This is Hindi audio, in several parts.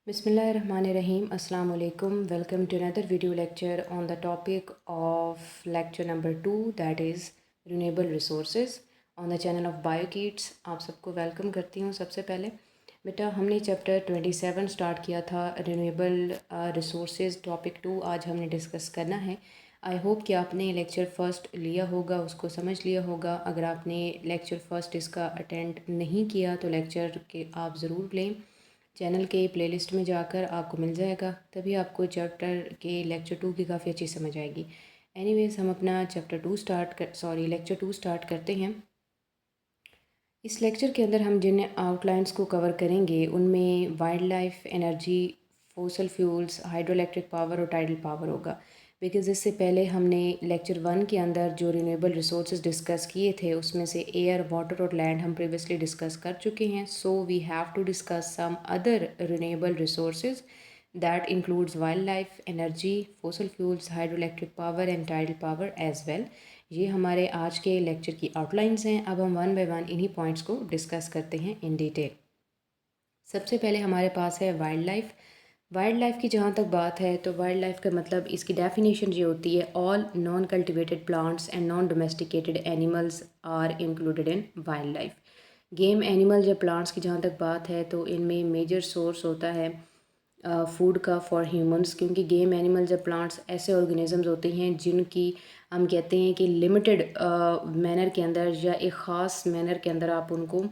Bismillahirrahmanirrahim. Assalamu alaikum. Welcome to another video lecture on the topic of lecture number 2, that is renewable resources on the channel of BioKids. आप सबको वेलकम करती हूँ। सबसे पहले बेटा हमने चैप्टर 27 स्टार्ट किया था, रिन्यूएबल रिसोर्सेज टॉपिक 2 आज हमने डिस्कस करना है। आई होप कि आपने लेक्चर फर्स्ट लिया होगा, उसको समझ लिया होगा। अगर आपने लेक्चर फर्स्ट इसका अटेंड नहीं किया तो लेक्चर के आप ज़रूर लें, चैनल के प्लेलिस्ट में जाकर आपको मिल जाएगा, तभी आपको चैप्टर के लेक्चर 2 की काफ़ी अच्छी समझ आएगी। एनीवेज हम अपना लेक्चर 2 स्टार्ट करते हैं। इस लेक्चर के अंदर हम जिन आउटलाइंस को कवर करेंगे उनमें wild life, energy, fossil fuels, hydro electric power और टाइडल पावर होगा। बिकॉज़ इससे पहले हमने लेक्चर 1 के अंदर जो रिन्यूएबल रिसोर्सेज डिस्कस किए थे उसमें से एयर, वाटर और लैंड हम प्रीवियसली डिस्कस कर चुके हैं। So we have to discuss some other renewable resources that includes wildlife, energy, fossil fuels, hydro electric power and tidal power as well. ये हमारे आज के लेक्चर की आउटलाइंस हैं। अब हम वन बाय वन इन्हीं पॉइंट्स को डिस्कस करते हैं इन डिटेल। सबसे पहले हमारे पास है वाइल्ड लाइफ। वाइल्ड लाइफ की जहाँ तक बात है तो वाइल्ड लाइफ का मतलब, इसकी डेफिनेशन ये होती है, all non cultivated plants and non domesticated animals are included in wildlife. Game animal या प्लांट्स की जहाँ तक बात है तो इनमें मेजर सोर्स होता है फूड का फॉर ह्यूमंस, क्योंकि गेम एनिमल्स या प्लांट्स ऐसे ऑर्गेनिजम्स होते हैं जिनकी हम कहते हैं कि लिमिटेड मैनर के अंदर या एक ख़ास मैनर के अंदर आप उनको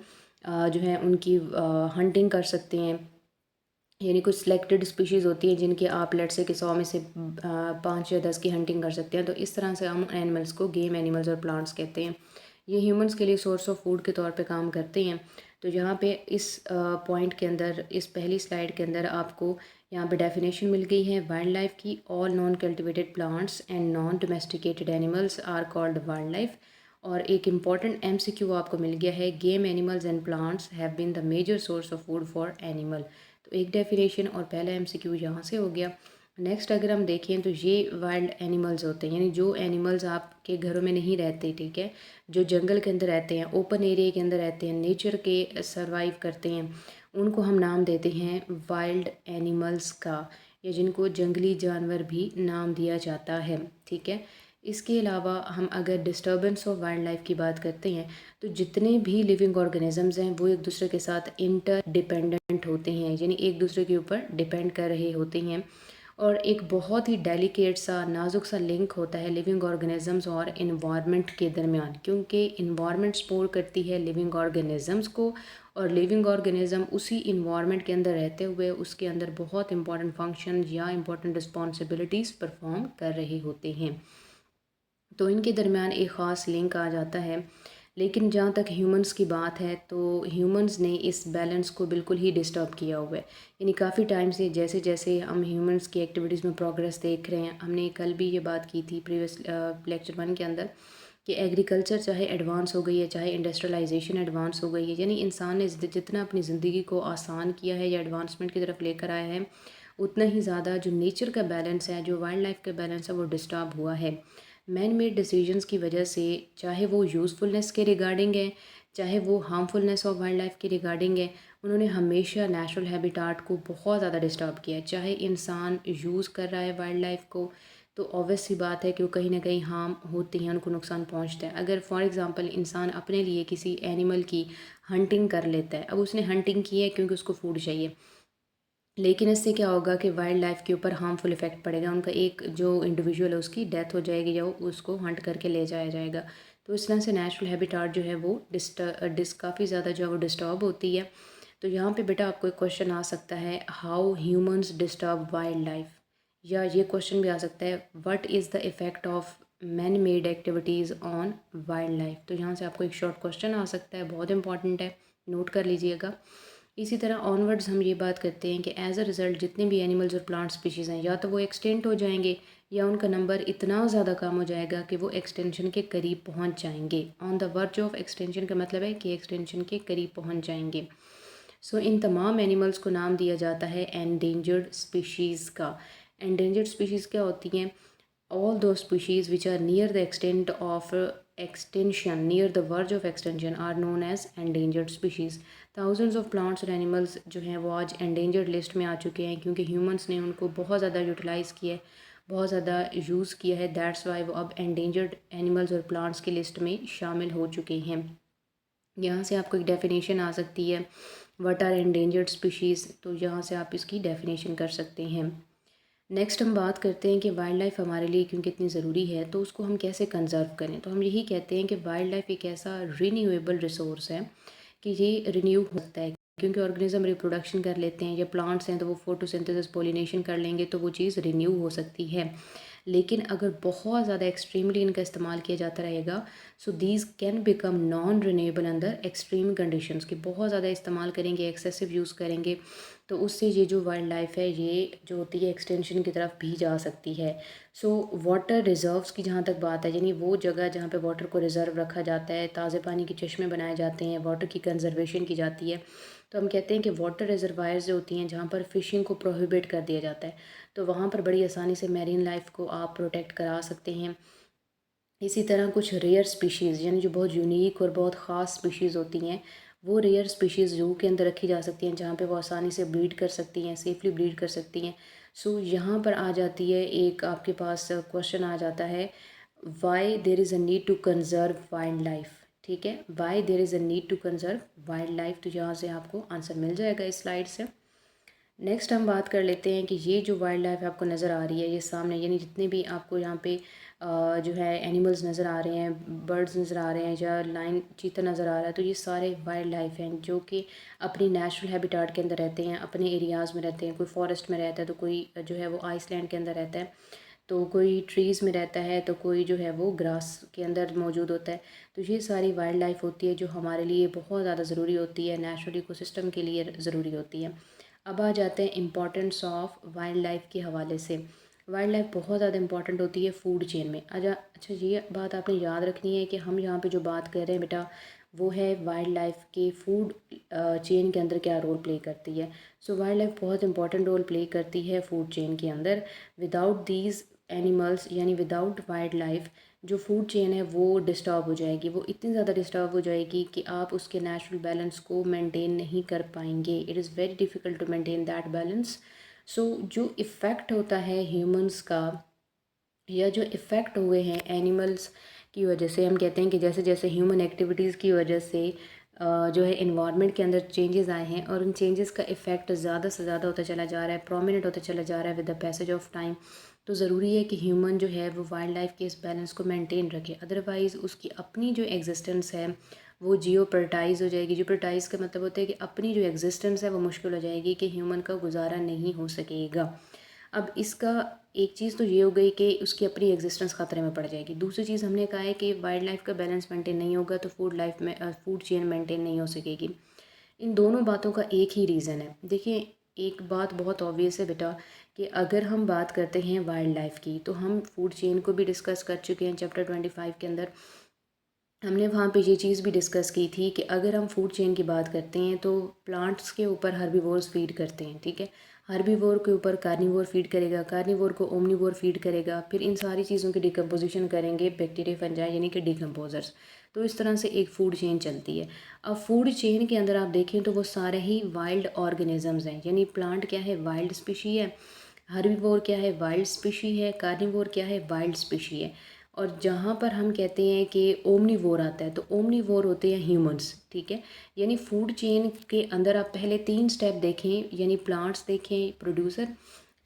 जो है उनकी हंटिंग कर सकते हैं। यानी कुछ सिलेक्टेड स्पीशीज़ होती हैं जिनके आप लेट से कि 100 में से 5 या 10 की हंटिंग कर सकते हैं। तो इस तरह से हम एनिमल्स को गेम एनिमल्स और प्लांट्स कहते हैं। ये ह्यूमंस के लिए सोर्स ऑफ फूड के तौर पे काम करते हैं। तो यहाँ पे इस पॉइंट के अंदर, इस पहली स्लाइड के अंदर आपको यहाँ पे डेफिनेशन मिल गई है वाइल्ड लाइफ की। All non cultivated plants and non domesticated animals are called wild life. और एक इम्पॉर्टेंट MCQ आपको मिल गया है, game animals and plants have been the major source of food for animal. तो एक डेफिनेशन और पहला MCQ यहाँ से हो गया। नेक्स्ट अगर हम देखें तो ये वाइल्ड एनिमल्स होते हैं, यानी जो एनिमल्स आपके घरों में नहीं रहते, ठीक है, जो जंगल के अंदर रहते हैं, ओपन एरिया के अंदर रहते हैं, नेचर के सर्वाइव करते हैं, उनको हम नाम देते हैं वाइल्ड एनिमल्स का, या जिनको जंगली जानवर भी नाम दिया जाता है, ठीक है। इसके अलावा हम अगर डिस्टर्बेंस ऑफ वाइल्ड लाइफ की बात करते हैं तो जितने भी लिविंग ऑर्गेनिजम्स हैं वो एक दूसरे के साथ इंटर डिपेंडेंट होते हैं, यानी एक दूसरे के ऊपर डिपेंड कर रहे होते हैं। और एक बहुत ही डेलिकेट सा, नाजुक सा लिंक होता है लिविंग ऑर्गेनिजम्स और इन्वायरमेंट के दरमियान, क्योंकि इन्वायरमेंट सपोर्ट करती है लिविंग ऑर्गेनिजम्स को, और लिविंग ऑर्गेनिज्म उसी इन्वायरमेंट के अंदर रहते हुए उसके अंदर बहुत इंपॉर्टेंट फंक्शन या इंपॉर्टेंट रिस्पॉन्सिबिलिटीज़ परफॉर्म कर रहे होते हैं। तो इनके दरमियान एक ख़ास लिंक आ जाता है। लेकिन जहाँ तक ह्यूमंस की बात है तो ह्यूमंस ने इस बैलेंस को बिल्कुल ही डिस्टर्ब किया हुआ है। यानी काफ़ी टाइम से जैसे जैसे हम ह्यूमंस की एक्टिविटीज़ में प्रोग्रेस देख रहे हैं, हमने कल भी ये बात की थी प्रीवियस लेक्चर 1 के अंदर, कि एग्रीकल्चर चाहे एडवांस हो गई है, चाहे इंडस्ट्रियलाइजेशन एडवांस हो गई है, यानी इंसान ने जितना अपनी ज़िंदगी को आसान किया है या एडवांसमेंट की तरफ लेकर आया है, उतना ही ज़्यादा जो नेचर का बैलेंस है, जो वाइल्ड लाइफ का बैलेंस है, वो डिस्टर्ब हुआ है मैन मेड डिसीजंस की वजह से। चाहे वो यूज़फुलनेस के रिगार्डिंग है, चाहे वो हार्मफुलनेस ऑफ वाइल्ड लाइफ के रिगार्डिंग है, उन्होंने हमेशा नेचुरल हैबिटाट को बहुत ज़्यादा डिस्टर्ब किया है। चाहे इंसान यूज़ कर रहा है वाइल्ड लाइफ को तो ऑब्वियस सी बात है कि वो कहीं ना कहीं हार्म होती हैं, उनको नुकसान पहुंचता है। अगर फॉर एग्जांपल इंसान अपने लिए किसी एनिमल की हंटिंग कर लेता है, अब उसने हंटिंग की है क्योंकि उसको फूड चाहिए, लेकिन इससे क्या होगा कि वाइल्ड लाइफ के ऊपर हार्मफुल इफेक्ट पड़ेगा, उनका एक जो इंडिविजुअल है उसकी डेथ हो जाएगी या उसको हंट करके ले जाया जाएगा। तो इस तरह से नेचुरल हैबिटाट जो है वो काफ़ी ज़्यादा जो है वो डिस्टर्ब होती है। तो यहाँ पे बेटा आपको एक क्वेश्चन आ सकता है, how humans disturb wild life, या ये क्वेश्चन भी आ सकता है, what is the effect of man made activities on wild life. तो यहाँ से आपको एक शॉर्ट क्वेश्चन आ सकता है, बहुत इंपॉर्टेंट है, नोट कर लीजिएगा। इसी तरह ऑनवर्ड्स हम ये बात करते हैं कि एज अ रिज़ल्ट जितने भी एनिमल्स और प्लांट स्पीशीज़ हैं, या तो वो एक्सटेंट हो जाएंगे या उनका नंबर इतना ज़्यादा कम हो जाएगा कि वो एक्सटेंशन के करीब पहुंच जाएंगे। On the verge of extension का मतलब है कि एक्सटेंशन के करीब पहुंच जाएंगे। सो इन तमाम एनिमल्स को नाम दिया जाता है एंडेंजर्ड स्पीशीज़ का। एंडेंजर्ड स्पीशीज़ क्या होती हैं? All those species which are near the extent of extinction, near the verge of extinction, are known as endangered species. thousands of plants और animals जो हैं वो आज endangered list में आ चुके हैं क्योंकि humans ने उनको बहुत ज़्यादा यूटिलाइज़ किया है, बहुत ज़्यादा यूज़ किया है। दैट्स वाई वो अब endangered animals और plants की लिस्ट में शामिल हो चुके हैं। यहाँ से आपको एक डेफिनेशन आ सकती है, व्हाट आर एंडेंजर्ड स्पीशीज़, तो यहाँ से आप इसकी डेफिनेशन कर सकते हैं। नेक्स्ट हम बात करते हैं कि वाइल्ड लाइफ हमारे लिए क्यों कितनी ज़रूरी है, तो उसको हम कैसे कंजर्व करें। तो हम यही कहते हैं कि वाइल्ड लाइफ एक ऐसा रिन्यूएबल रिसोर्स है कि ये रिन्यू होता है क्योंकि ऑर्गेनिज्म रिप्रोडक्शन कर लेते हैं, या प्लांट्स हैं तो वो फोटोसिंथेसिस पोलिनेशन कर लेंगे तो वो चीज़ रिन्यू हो सकती है। लेकिन अगर बहुत ज़्यादा एक्सट्रीमली इनका इस्तेमाल किया जाता रहेगा, so these can become non renewable under extreme conditions, कि बहुत ज़्यादा इस्तेमाल करेंगे, एक्सेसिव यूज़ करेंगे, तो उससे ये जो वाइल्ड लाइफ है ये जो होती है एक्सटेंशन की तरफ भी जा सकती है। सो वाटर रिजर्व्स की जहाँ तक बात है, यानी वो जगह जहाँ पे वाटर को रिज़र्व रखा जाता है, ताज़े पानी के चश्मे बनाए जाते हैं, वाटर की कंजर्वेशन की जाती है, तो हम कहते हैं कि वाटर रिजर्वायर्स जो होती हैं जहाँ पर फ़िशिंग को प्रोहिबिट कर दिया जाता है, तो वहाँ पर बड़ी आसानी से मैरीन लाइफ को आप प्रोटेक्ट करा सकते हैं। इसी तरह कुछ रेयर स्पीशीज़, यानी जो बहुत यूनिक और बहुत ख़ास स्पीशीज़ होती हैं, वो रेयर स्पीशीज़ ज़ू के अंदर रखी जा सकती हैं जहाँ पे वो आसानी से ब्रीड कर सकती हैं, सेफली ब्रीड कर सकती हैं। सो यहाँ पर आ जाती है एक आपके पास क्वेश्चन आ जाता है, why there is a need to conserve wild life. ठीक है, why there is a need to conserve wild life, तो यहाँ से आपको आंसर मिल जाएगा इस स्लाइड से। नेक्स्ट हम बात कर लेते हैं कि ये जो वाइल्ड लाइफ आपको नज़र आ रही है ये सामने, यानी जितने भी आपको यहाँ पे जो है एनिमल्स नज़र आ रहे हैं, बर्ड्स नज़र आ रहे हैं या लाइन चीता नज़र आ रहा है, तो ये सारे वाइल्ड लाइफ हैं जो कि अपनी नेचुरल हैबिटाट के अंदर रहते हैं, अपने एरियाज़ में रहते हैं। कोई फॉरेस्ट में रहता है तो कोई जो है वो आइसलैंड के अंदर रहता है, तो कोई ट्रीज़ में रहता है, तो कोई जो है वो ग्रास के अंदर मौजूद होता है। तो ये सारी वाइल्ड लाइफ होती है जो हमारे लिए बहुत ज़्यादा ज़रूरी होती है, नेचुरल इकोसिस्टम के लिए ज़रूरी होती है। अब आ जाते हैं इम्पॉर्टेंस ऑफ वाइल्ड लाइफ के हवाले से। वाइल्ड लाइफ बहुत ज़्यादा इंपॉर्टेंट होती है फूड चेन में। अच्छा, ये बात आपने याद रखनी है कि हम यहाँ पे जो बात कर रहे हैं बेटा, वो है वाइल्ड लाइफ के फूड चेन के अंदर क्या रोल प्ले करती है। सो वाइल्ड लाइफ बहुत इंपॉर्टेंट रोल प्ले करती है फूड चेन के अंदर। विदाउट दीज एनिमल्स, यानी विदाउट वाइल्ड लाइफ, जो फूड चेन है वो डिस्टर्ब हो जाएगी, वो इतनी ज़्यादा डिस्टर्ब हो जाएगी कि आप उसके नेचुरल बैलेंस को मेंटेन नहीं कर पाएंगे। It is very difficult to maintain that balance. So जो इफ़ेक्ट होता है ह्यूमंस का, या जो इफ़ेक्ट हुए हैं एनिमल्स की वजह से, हम कहते हैं कि जैसे जैसे ह्यूमन एक्टिविटीज़ की वजह से जो है इन्वायरमेंट के अंदर चेंजेस आए हैं, और उन चेंजेस का इफ़ेक्ट ज़्यादा से ज़्यादा होता चला जा रहा है, प्रोमिनेंट होता चला जा रहा है with the passage of time. तो ज़रूरी है कि ह्यूमन जो है वो वाइल्ड लाइफ के इस बैलेंस को मेंटेन रखे, अदरवाइज़ उसकी अपनी जो एग्जिस्टेंस है वो जियोपर्टाइज हो जाएगी। जियोपर्टाइज का मतलब होता है कि अपनी जो एग्जिस्टेंस है वो मुश्किल हो जाएगी, कि ह्यूमन का गुजारा नहीं हो सकेगा। अब इसका एक चीज़ तो ये हो गई कि उसकी अपनी एग्जिस्टेंस ख़तरे में पड़ जाएगी। दूसरी चीज़ हमने कहा है कि वाइल्ड लाइफ का बैलेंस मेंटेन नहीं होगा तो फूड चेन मेंटेन नहीं हो सकेगी। इन दोनों बातों का एक ही रीज़न है। देखिए, एक बात बहुत ऑब्वियस है बेटा, कि अगर हम बात करते हैं वाइल्ड लाइफ की, तो हम फूड चेन को भी डिस्कस कर चुके हैं चैप्टर 25 के अंदर। हमने वहाँ पे ये चीज़ भी डिस्कस की थी कि अगर हम फूड चेन की बात करते हैं तो प्लांट्स के ऊपर हर्बीवोर्स फीड करते हैं, ठीक है। हर्बीवोर के ऊपर कार्निवोर फीड करेगा, कार्निवोर को ओमनीवोर फीड करेगा, फिर इन सारी चीज़ों की डिकम्पोजिशन करेंगे बैक्टीरिया, फंजाई, यानी कि डिकम्पोजर्स। तो इस तरह से एक फूड चेन चलती है। अब फूड चेन के अंदर आप देखें तो वो सारे ही वाइल्ड ऑर्गेनिजम्स हैं, यानी प्लांट क्या है, वाइल्ड स्पीशी है, हर्बीवोर क्या है, वाइल्ड स्पीशी है, कार्निवोर क्या है, वाइल्ड स्पीशी है। और जहाँ पर हम कहते हैं कि ओमनीवोर आता है, तो ओमनीवोर होते हैं ह्यूमंस, ठीक है। यानी फूड चेन के अंदर आप पहले 3 स्टेप देखें, यानी प्लांट्स देखें, प्रोड्यूसर,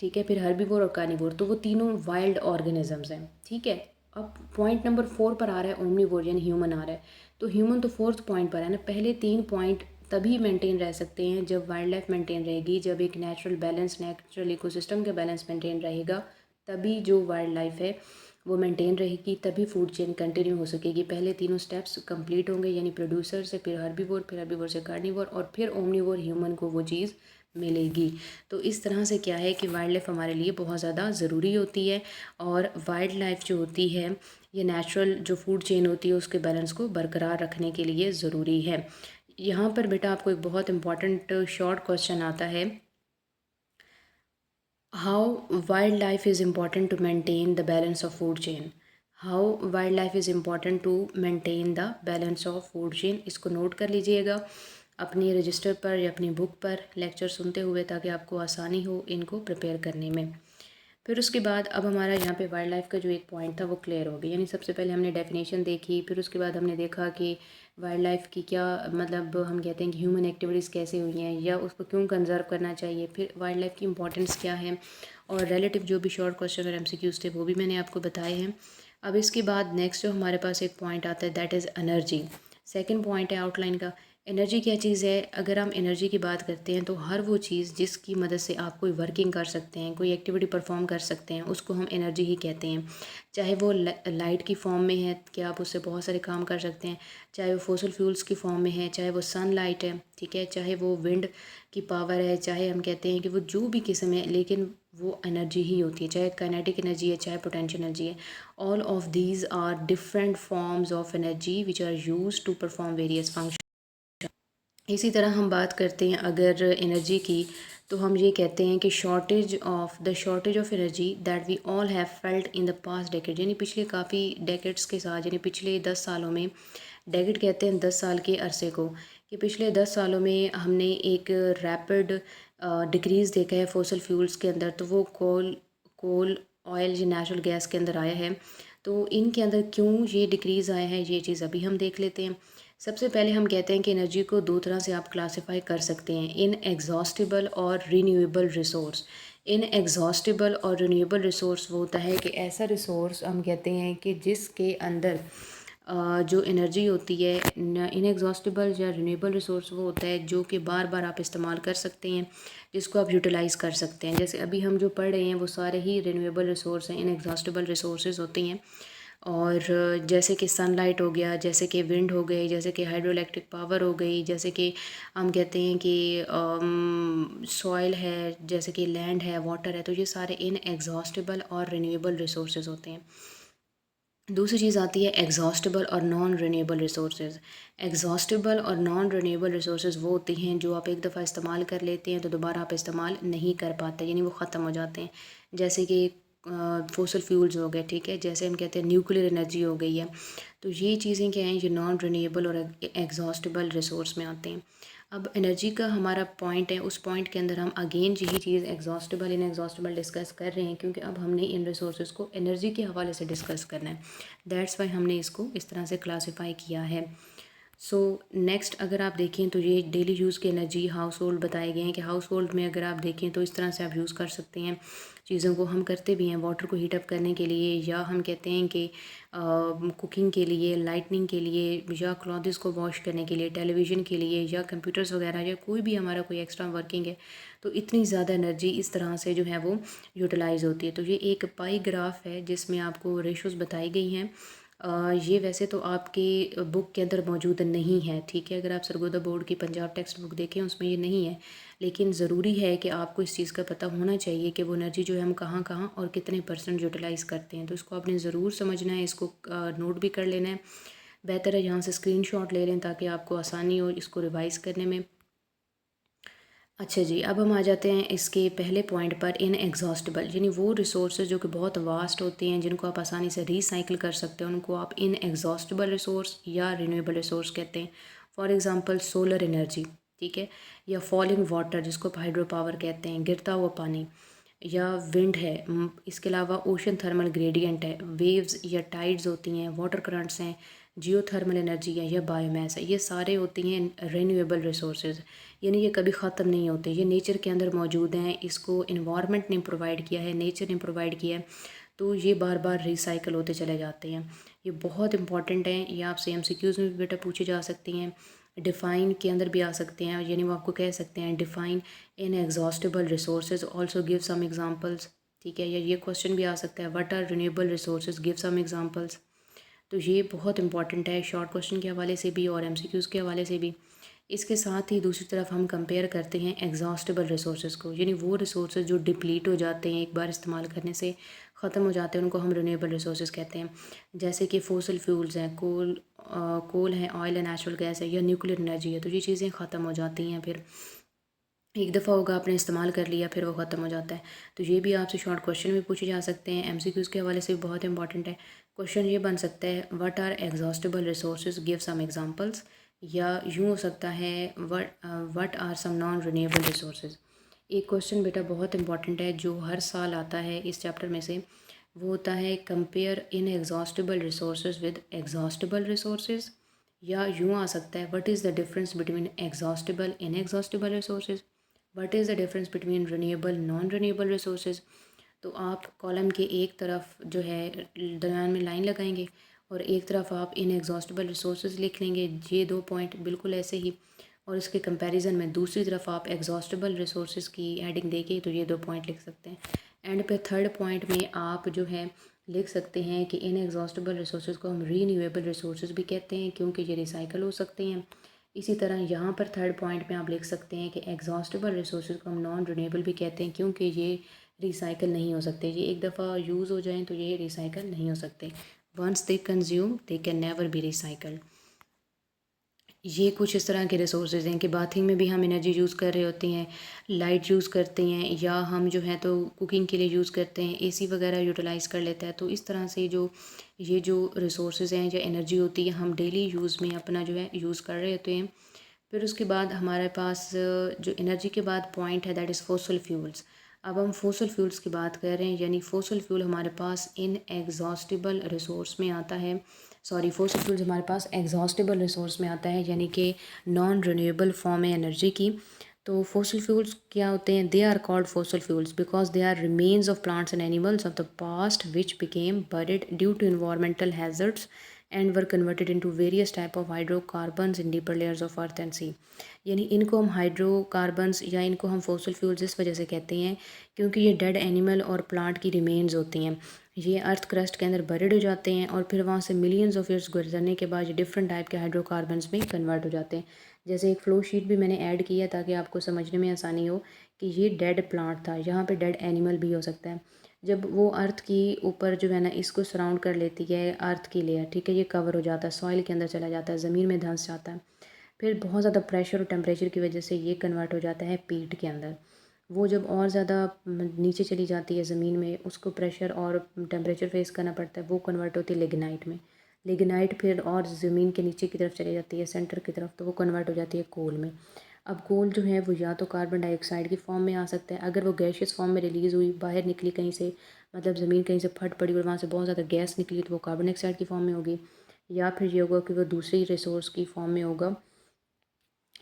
ठीक है, फिर हर्बीवोर और कार्निवोर, तो वो तीनों वाइल्ड ऑर्गेनिजम्स हैं, ठीक है। अब पॉइंट नंबर 4 पर आ रहा है ओमनीवोर, यानी ह्यूमन आ रहा है, तो ह्यूमन तो 4th पॉइंट पर है ना। पहले 3 पॉइंट तभी मेंटेन रह सकते हैं जब वाइल्ड लाइफ मेंटेन रहेगी, जब एक नेचुरल बैलेंस, नेचुरल इकोसिस्टम का बैलेंस मेंटेन रहेगा, तभी जो वाइल्ड लाइफ है वो मेंटेन रहेगी, तभी फूड चेन कंटिन्यू हो सकेगी। पहले तीनों स्टेप्स कंप्लीट होंगे, यानी प्रोड्यूसर से, फिर हर्बीवोर से कार्निवोर, और फिर ओमनीवोर ह्यूमन को वो चीज़ मिलेगी। तो इस तरह से क्या है कि वाइल्ड लाइफ हमारे लिए बहुत ज़्यादा ज़रूरी होती है, और वाइल्ड लाइफ जो होती है ये नेचुरल जो फूड चेन होती है उसके बैलेंस को बरकरार रखने के लिए ज़रूरी है। यहाँ पर बेटा आपको एक बहुत इंपॉर्टेंट शॉर्ट क्वेश्चन आता है, how wild life is important to maintain the balance of food chain. How wild life is important to maintain the balance of food chain. इसको नोट कर लीजिएगा अपनी रजिस्टर पर या अपनी बुक पर लेक्चर सुनते हुए, ताकि आपको आसानी हो इनको प्रिपेयर करने में। फिर उसके बाद अब हमारा यहाँ पे वाइल्ड लाइफ का जो एक पॉइंट था वो क्लियर हो गया। यानी सबसे पहले हमने डेफिनेशन देखी, फिर उसके बाद हमने देखा कि वाइल्ड लाइफ की क्या मतलब, हम कहते हैं कि ह्यूमन एक्टिविटीज़ कैसे हुई हैं या उसको क्यों कंजर्व करना चाहिए, फिर वाइल्ड लाइफ की इंपॉर्टेंस क्या है, और रिलेटिव जो भी शॉर्ट क्वेश्चन और एमसीक्यूज थे वो भी मैंने आपको बताए हैं। अब इसके बाद नेक्स्ट जो हमारे पास एक पॉइंट आता है that is energy. Second point है आउटलाइन का। एनर्जी क्या चीज़ है? अगर हम एनर्जी की बात करते हैं तो हर वो चीज़ जिसकी मदद से आप कोई वर्किंग कर सकते हैं, कोई एक्टिविटी परफॉर्म कर सकते हैं, उसको हम एनर्जी ही कहते हैं। चाहे वो लाइट की फॉर्म में है कि आप उससे बहुत सारे काम कर सकते हैं, चाहे वो फॉसिल फ्यूल्स की फॉर्म में है, चाहे वो सनलाइट है, ठीक है, चाहे वो विंड की पावर है, चाहे हम कहते हैं कि वो जो भी किस्म है, लेकिन वो एनर्जी ही होती है। चाहे काइनेटिक एनर्जी है, चाहे पोटेंशियल एनर्जी है, all of these are different forms of energy which are use to perform various function. इसी तरह हम बात करते हैं अगर एनर्जी की, तो हम ये कहते हैं कि shortage of energy that we all have felt in the past decade. यानी पिछले काफ़ी डेकेड्स के साथ, यानी पिछले 10 सालों में, डेकेड कहते हैं 10 साल के अरसे को, कि पिछले 10 सालों में हमने एक रैपिड डिक्रीज़ देखा है फॉसिल फ्यूल्स के अंदर। तो वो कोल ऑयल या नेचुरल गैस के अंदर आया है। तो इनके अंदर क्यों ये डिक्रीज़ आया है, ये चीज़ अभी हम देख लेते हैं। सबसे पहले हम कहते हैं कि एनर्जी को दो तरह से आप क्लासिफाई कर सकते हैं, इन एग्जॉस्टिबल और रीन्यूएबल रिसोर्स। इन एग्जॉस्टिबल और रीन्यूएबल रिसोर्स वो होता है कि ऐसा रिसोर्स हम कहते हैं कि जिसके अंदर जो एनर्जी होती है, इन एग्जॉस्टिबल या रीन्यूएबल रिसोर्स वो होता है जो कि बार बार आप इस्तेमाल कर सकते हैं, जिसको आप यूटिलाइज़ कर सकते हैं। जैसे अभी हम जो पढ़ रहे हैं वो सारे ही रीन्यूएबल रिसोर्स हैं, इन एग्जॉस्टिबल रिसोर्सेज होती हैं। और जैसे कि सनलाइट हो गया, जैसे कि विंड हो गई, जैसे कि हाइड्रो इलेक्ट्रिक पावर हो गई, जैसे कि हम कहते हैं कि सॉइल है, जैसे कि लैंड है, वाटर है, तो ये सारे इन एग्जॉस्टिबल और रिन्यूएबल रिसोर्सेज होते हैं। दूसरी चीज़ आती है एग्जॉस्टिबल और नॉन रिन्यूएबल रिसोर्सेज। एग्जॉस्टिबल और नॉन रिन्यूएबल रिसोर्सेज वो होती हैं जो आप एक दफ़ा इस्तेमाल कर लेते हैं तो दोबारा आप इस्तेमाल नहीं कर पाते, यानी वो ख़त्म हो जाते हैं। जैसे कि फॉसिल फ्यूल्स हो गए, ठीक है, जैसे हम कहते हैं न्यूक्लियर एनर्जी हो गई है। तो ये चीज़ें क्या हैं, ये नॉन रिन्यूएबल और एग्जॉस्टिबल रिसोर्स में आते हैं। अब एनर्जी का हमारा पॉइंट है, उस पॉइंट के अंदर हम अगेन यही चीज़ एग्जॉस्टिबल इन एग्जॉस्टिबल डिस्कस कर रहे हैं, क्योंकि अब हमने इन रिसोर्सेज को एनर्जी के हवाले से डिस्कस करना है। दैट्स वाई हमने इसको इस तरह से क्लासीफाई किया है। सो नेक्स्ट अगर आप देखें तो ये डेली यूज़ की एनर्जी हाउस होल्ड बताए गए हैं कि हाउस होल्ड में अगर आप देखें तो इस तरह से आप यूज़ कर सकते हैं चीज़ों को। हम करते भी हैं वाटर को हीट अप करने के लिए, या हम कहते हैं कि कुकिंग के लिए, लाइटनिंग के लिए, या क्लॉथ्स को वॉश करने के लिए, टेलीविज़न के लिए, या कंप्यूटर्स वगैरह, या कोई भी हमारा कोई एक्स्ट्रा वर्किंग है, तो इतनी ज़्यादा एनर्जी इस तरह से जो है वो यूटिलाइज़ होती है। तो ये एक पाई ग्राफ है जिसमें आपको रेशोज़ बताई गई हैं। ये वैसे तो आपकी बुक के अंदर मौजूद नहीं है, ठीक है, अगर आप सरगोदा बोर्ड की पंजाब टेक्स्ट बुक देखें उसमें ये नहीं है, लेकिन ज़रूरी है कि आपको इस चीज़ का पता होना चाहिए कि वो एनर्जी जो है हम कहाँ कहाँ और कितने % यूटिलाइज़ करते हैं। तो इसको आपने ज़रूर समझना है, इसको नोट भी कर लेना है। बेहतर है यहाँ से स्क्रीनशॉट ले लें ताकि आपको आसानी हो इसको रिवाइज़ करने में। अच्छा जी, अब हम आ जाते हैं इसके पहले पॉइंट पर, इन एग्जॉस्टिबल, यानी वो रिसोर्सेज जो कि बहुत वास्ट होते हैं, जिनको आप आसानी से रिसाइकिल कर सकते हैं, उनको आप इन एग्जॉस्टिबल रिसोर्स या रिन्यूएबल रिसोर्स कहते हैं। फॉर एग्जांपल सोलर एनर्जी, ठीक है, या फॉलिंग वाटर जिसको आप हाइड्रो पावर कहते हैं, गिरता हुआ पानी, या विंड है। इसके अलावा ओशन थर्मल ग्रेडियंट है, वेव्स या टाइड्स होती हैं, वाटर करंट्स हैं, जियोथर्मल एनर्जी है, या बायोमास है, ये सारे होती हैं रिन्यूएबल रिसोर्सेज। यानी ये कभी ख़त्म नहीं होते, ये नेचर के अंदर मौजूद हैं, इसको इन्वायरमेंट ने प्रोवाइड किया है, नेचर ने प्रोवाइड किया है, तो ये बार बार रिसाइकल होते चले जाते हैं। ये बहुत इंपॉर्टेंट हैं, ये आपसे एमसीक्यूज़ में भी बेटा पूछे जा सकती हैं, डिफ़ाइन के अंदर भी आ सकते हैं, यानी वो आपको कह सकते हैं define inexhaustible resources also give some examples, ठीक है, या ये क्वेश्चन भी आ सकता है what are renewable resources, give some examples. तो ये बहुत इंपॉर्टेंट है शॉर्ट क्वेश्चन के हवाले से भी और एमसीक्यूज़ के हवाले से भी। इसके साथ ही दूसरी तरफ हम कंपेयर करते हैं एग्जॉस्टिबल रिसोर्सेज को, यानी वो रिसोर्सेज जो डिप्लीट हो जाते हैं, एक बार इस्तेमाल करने से ख़त्म हो जाते हैं, उनको हम रिन्यूएबल रिसोर्सेज कहते हैं। जैसे कि फॉसिल फ्यूल्स हैं, कोल है, ऑयल है, नेचुरल गैस है, या न्यूक्लियर एनर्जी है, तो ये चीज़ें ख़त्म हो जाती हैं फिर। एक दफ़ा होगा आपने इस्तेमाल कर लिया फिर वो ख़त्म हो जाता है। तो ये भी आपसे शॉर्ट क्वेश्चन भी पूछे जा सकते हैं, एमसीक्यूज़ के हवाले से भी बहुत इंपॉर्टेंट है। क्वेश्चन ये बन सकता है what are exhaustible resources, give some examples, या यूँ हो सकता है what are some non renewable resources. एक क्वेश्चन बेटा बहुत इंपॉर्टेंट है जो हर साल आता है इस चैप्टर में से, वो होता है compare in exhaustible resources with exhaustible resources, या यूँ आ सकता है what is the difference between exhaustible in exhaustible resources, what is the difference between renewable non renewable resources. तो आप कॉलम के एक तरफ जो है दरम्यान में लाइन लगाएंगे और एक तरफ आप इन एग्जॉस्टिबल रिसोर्सेज लिख लेंगे, ये दो पॉइंट बिल्कुल ऐसे ही, और इसके कंपैरिजन में दूसरी तरफ आप एग्जॉस्टिबल रिसोर्सेज की हेडिंग देके तो ये दो पॉइंट लिख सकते हैं। एंड पे थर्ड पॉइंट में आप जो है लिख सकते हैं कि इन एग्जॉस्टिबल रिसोर्सेज को हम रीन्यूएबल रिसोर्सेज भी कहते हैं क्योंकि ये रिसाइकल हो सकते हैं। इसी तरह यहाँ पर थर्ड पॉइंट में आप लिख सकते हैं कि एग्जॉस्टिबल रिसोर्सेज को हम नॉन रिन्यूएबल भी कहते हैं क्योंकि ये रिसाइकल नहीं हो सकते, ये एक दफ़ा यूज़ हो जाएं तो ये रिसाइकल नहीं हो सकते। Once they consume they can never be recycled. ये कुछ इस तरह के रिसोर्सेज हैं कि बाथिंग में भी हम एनर्जी यूज़ कर रहे होते हैं, लाइट यूज़ करते हैं, या हम जो है तो कुकिंग के लिए यूज़ करते हैं, एसी वगैरह यूटिलाइज़ कर लेता है। तो इस तरह से ये जो रिसोर्सेज हैं या एनर्जी होती है हम डेली यूज़ में अपना जो है यूज़ कर रहे होते हैं। फिर उसके बाद हमारे पास जो एनर्जी के बाद पॉइंट है दैट इज़ फॉसिल फ्यूल्स। अब हम फॉसिल फ्यूल्स की बात कर रहे हैं, यानी फॉसिल फ्यूल हमारे पास इन एग्जॉस्टिबल रिसोर्स में आता है, सॉरी फॉसिल फ्यूल्स हमारे पास एग्जॉस्टिबल रिसोर्स में आता है, यानी कि नॉन रिन्यूएबल फॉर्म है एनर्जी की। तो फॉसिल फ्यूल्स क्या होते हैं, they are called fossil fuels because they are remains of plants and animals of the past which became buried due to environmental hazards and were converted into various type of hydrocarbons in deeper layers of earth and sea. यानी इनको हम हाइड्रोकार्बन्स या इनको हम फॉसिल फ्यूल्स इस वजह से कहते हैं क्योंकि ये डेड एनिमल और प्लांट की रिमेन्स होती हैं। ये अर्थ क्रस्ट के अंदर बरिड हो जाते हैं और फिर वहाँ से मिलियंस ऑफ ईयर्स गुजरने के बाद ये डिफरेंट टाइप के हाइड्रोकार्बन्स में कन्वर्ट हो जाते हैं। जैसे एक फ्लो शीट भी मैंने ऐड किया ताकि आपको समझने में आसानी हो कि ये डेड प्लांट था, यहाँ पे डेड एनिमल भी हो सकता है। जब वो अर्थ की ऊपर जो है ना इसको सराउंड कर लेती है अर्थ की लेयर, ठीक है, ये कवर हो जाता है, सॉइल के अंदर चला जाता है, ज़मीन में धंस जाता है। फिर बहुत ज़्यादा प्रेशर और टेम्परेचर की वजह से ये कन्वर्ट हो जाता है पीट के अंदर। वो जब और ज़्यादा नीचे चली जाती है ज़मीन में, उसको प्रेशर और टेम्परेचर फेस करना पड़ता है, वो कन्वर्ट होती है लिग्नाइट में। लिग्नाइट फिर और ज़मीन के नीचे की तरफ चली जाती है सेंटर की तरफ, तो वो कन्वर्ट हो जाती है कोल में। अब कोल जो है वो या तो कार्बन डाइऑक्साइड की फॉर्म में आ सकता है, अगर वो गैशियस फॉर्म में रिलीज़ हुई, बाहर निकली कहीं से, मतलब ज़मीन कहीं से फट पड़ी और वहाँ से बहुत ज़्यादा गैस निकली, तो वो कार्बन डाइऑक्साइड की फॉर्म में होगी। या फिर ये होगा कि वो दूसरी रिसोर्स की फॉर्म में होगा,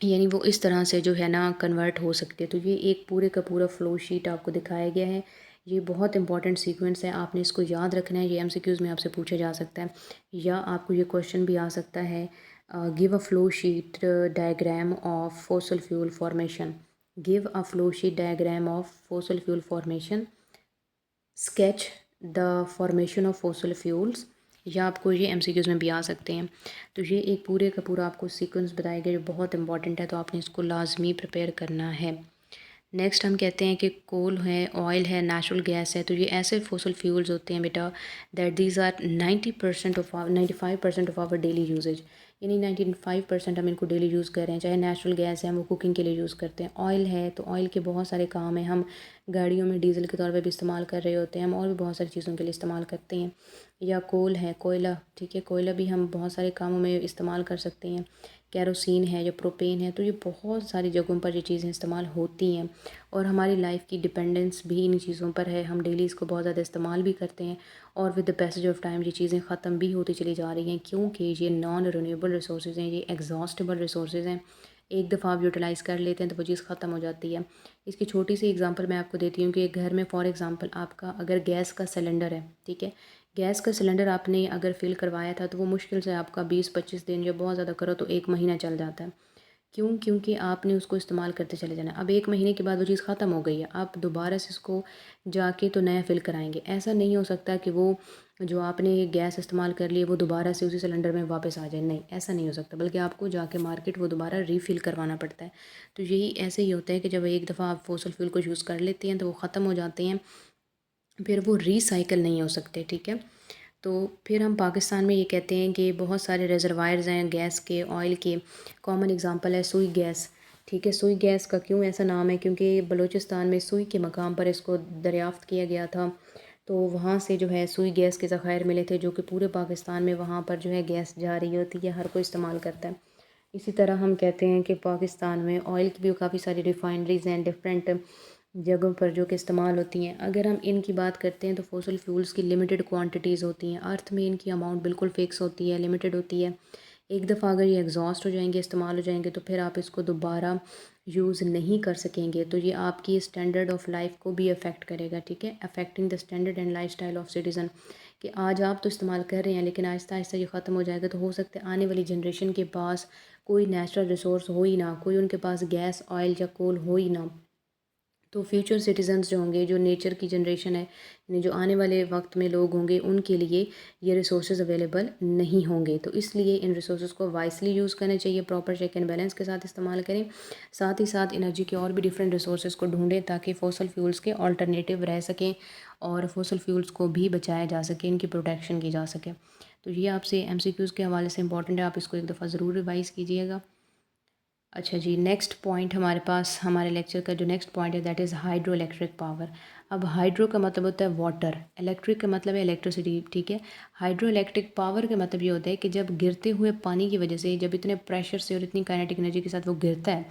यानी वो इस तरह से जो है ना कन्वर्ट हो सकते हैं। तो ये एक पूरे का पूरा फ़्लो शीट आपको दिखाया गया है। ये बहुत इंपॉर्टेंट सीक्वेंस है, आपने इसको याद रखना है, ये एमसीक्यूज़ में आपसे पूछा जा सकता है या आपको ये क्वेश्चन भी आ सकता है, give a flow sheet diagram of fossil fuel formation, give a flow sheet diagram of fossil fuel formation, sketch the formation of fossil fuels, या आपको ये एमसीक्यूज़ में भी आ सकते हैं। तो ये एक पूरे का पूरा आपको सीक्वेंस बताया गया जो बहुत इंपॉर्टेंट है, तो आपने इसको लाजमी प्रिपेयर करना है। नेक्स्ट हम कहते हैं कि कोल है, ऑयल है, नेचुरल गैस है, तो ये ऐसे फॉसिल फ्यूल्स होते हैं बेटा that these are 95% of our daily usages, यानी 95% हम इनको डेली यूज़ कर रहे हैं। चाहे नेचुरल गैस है हम वो कुकिंग के लिए यूज़ करते हैं, ऑयल है तो ऑयल के बहुत सारे काम हैं, हम गाड़ियों में डीजल के तौर पर भी इस्तेमाल कर रहे होते हैं, हम और भी बहुत सारी चीज़ों के लिए इस्तेमाल करते हैं। या कोल है, कोयला, ठीक है, कोयला भी हम बहुत सारे कामों में इस्तेमाल कर सकते हैं। कैरोसिन है या प्रोपेन है, तो ये बहुत सारी जगहों पर ये चीज़ें इस्तेमाल होती हैं और हमारी लाइफ की डिपेंडेंस भी इन चीज़ों पर है, हम डेली इसको बहुत ज़्यादा इस्तेमाल भी करते हैं और with the passage of time ये चीज़ें ख़त्म भी होती चली जा रही हैं क्योंकि ये नॉन रिन्यूएबल रिसोर्सेज हैं, ये एग्जॉस्टेबल रिसोर्सेज हैं। एक दफ़ा आप यूटिलाइज़ कर लेते हैं तो वो चीज़ ख़त्म हो जाती है। इसकी छोटी सी एग्जांपल मैं आपको देती हूँ कि एक घर में फॉर एग्ज़ाम्पल आपका अगर गैस का सिलेंडर है, ठीक है, गैस का सिलेंडर आपने अगर फ़िल करवाया था तो वो मुश्किल से आपका 20-25 दिन, जब बहुत ज़्यादा करो तो 1 महीना चल जाता है। क्यों? क्योंकि आपने उसको इस्तेमाल करते चले जाना है। अब 1 महीने के बाद वो चीज़ ख़त्म हो गई है, आप दोबारा से इसको जाके तो नया फ़िल कराएँगे। ऐसा नहीं हो सकता कि वो जो आपने गैस इस्तेमाल कर ली है वो दोबारा से उसी सिलेंडर में वापस आ जाए, नहीं, ऐसा नहीं हो सकता, बल्कि आपको जाके मार्केट वो दोबारा रीफ़िल करवाना पड़ता है। तो यही ऐसे ही होता है कि जब एक दफ़ा आप फॉसिल फ्यूल को यूज़ कर लेते हैं तो वो ख़त्म हो जाते हैं, फिर वो रीसाइकिल नहीं हो सकते, ठीक है। तो फिर हम पाकिस्तान में ये कहते हैं कि बहुत सारे रिजर्वायर्स हैं गैस के, ऑयल के। कॉमन एग्जांपल है सुई गैस, ठीक है। सुई गैस का क्यों ऐसा नाम है? क्योंकि बलूचिस्तान में सुई के मकाम पर इसको दरियाफ़्त किया गया था, तो वहाँ से जो है सुई गैस के ज़खायर मिले थे, जो कि पूरे पाकिस्तान में वहाँ पर जो है गैस जा रही होती है, हर कोई इस्तेमाल करता है। इसी तरह हम कहते हैं कि पाकिस्तान में ऑयल की भी काफ़ी सारी रिफाइनरीज़ हैं डिफरेंट जगहों पर जो कि इस्तेमाल होती हैं। अगर हम इनकी बात करते हैं तो फॉसिल फ्यूल्स की लिमिटेड क्वांटिटीज़ होती हैं। अर्थ में इनकी अमाउंट बिल्कुल फ़िक्स होती है, लिमिटेड होती है। एक दफ़ा अगर ये एग्जॉस्ट हो जाएंगे, इस्तेमाल हो जाएंगे, तो फिर आप इसको दोबारा यूज़ नहीं कर सकेंगे। तो ये आपकी स्टैंडर्ड ऑफ लाइफ को भी अफेक्ट करेगा, ठीक है। Affecting the standard and life style of citizen, कि आज आप तो इस्तेमाल कर रहे हैं लेकिन आहिस्ता आहिस्ता ये ख़त्म हो जाएगा। तो हो सकता है आने वाली जनरेशन के पास कोई नेचुरल रिसोर्स हो ही ना, कोई उनके पास गैस, ऑयल या कोल हो ही ना। तो फ्यूचर सिटीजन्स जो होंगे, जो नेचर की जनरेशन है, यानी जो आने वाले वक्त में लोग होंगे, उनके लिए ये रिसोर्स अवेलेबल नहीं होंगे। तो इसलिए इन रिसोर्स को वाइसली यूज़ करना चाहिए, प्रॉपर चेक एंड बैलेंस के साथ इस्तेमाल करें। साथ ही साथ एनर्जी के और भी डिफरेंट रिसोर्स को ढूंढें ताकि फॉसल फ्यूल्स के ऑल्टरनेटिव रह सकें और फॉसल फ्यूल्स को भी बचाया जा सके, इनकी प्रोटेक्शन की जा सके। तो ये आपसे MCQs के हवाले से इंपॉर्टेंट है, आप इसको एक दफ़ा ज़रूर रिवाइज़ कीजिएगा। अच्छा जी, नेक्स्ट पॉइंट हमारे पास, हमारे लेक्चर का जो नेक्स्ट पॉइंट है that is hydro electric power. अब हाइड्रो का मतलब होता है वाटर, इलेक्ट्रिक का मतलब है इलेक्ट्रिसिटी, ठीक है। हाइड्रो इलेक्ट्रिक पावर का मतलब ये होता है कि जब गिरते हुए पानी की वजह से, जब इतने प्रेशर से और इतनी काइनेटिक एनर्जी के साथ वो गिरता है,